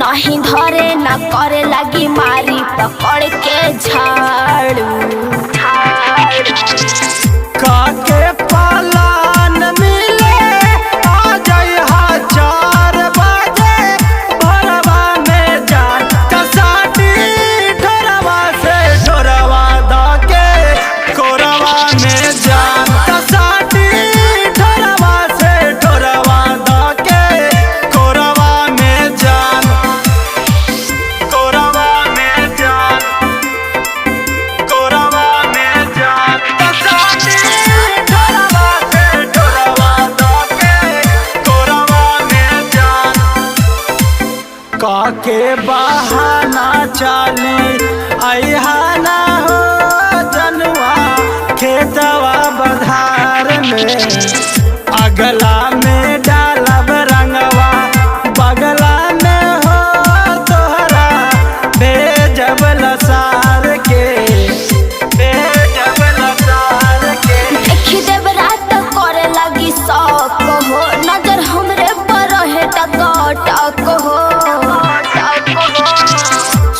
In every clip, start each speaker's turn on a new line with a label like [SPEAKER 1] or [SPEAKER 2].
[SPEAKER 1] नहीं धरे ना करे लगी मारी पकड़ के झाड़ू
[SPEAKER 2] काके पालान मिले आ जाए 4 बजे भरवा में जान कसाटी ढोरवा से ढोरवा दाके कोरवा में जान कसाटी ढोरवा से ढोरवा दाके कोरवा में जान कोरवा में जान कोरवा में जान कसाटी ढोरवा से ढोरवा दाके कोरवा में जान काके बहाना चाली अहाना हो जनुआ खेतवा बधार में अगला में डालब रंगवा बगला में हो तोहरा भेजब लसार के भेजब लसार के
[SPEAKER 1] देखी देव रात करे लगी शौक हो नजर हमरे पर है टक हो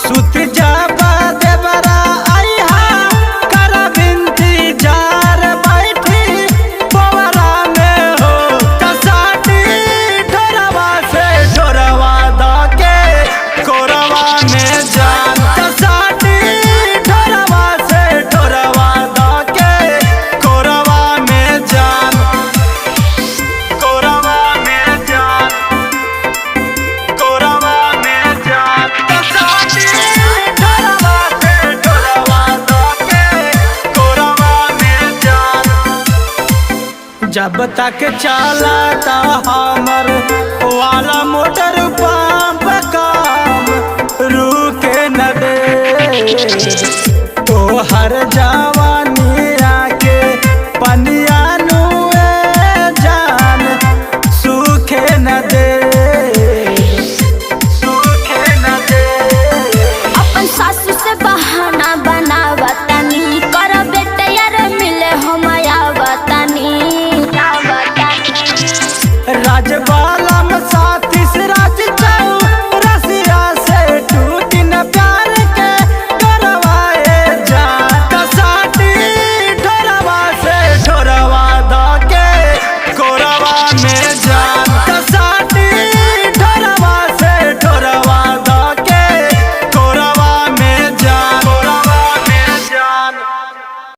[SPEAKER 2] सुत जाबा देवरा आइहा कर बिनती जार बैठी पवरा में हो कसाटी ढोरवा से ढोरवा दाके कोरवा में जान कसाटी ढोरवा से ढोरवा दाके कोरवा में जान कोरवा में जान कोरवा में जान कसाटी ढोरवा से ढोरवा दाके कोरवा में जान जब तक चलाता हमर वाला मोटर पंप काम रुके न दे तो हर जावा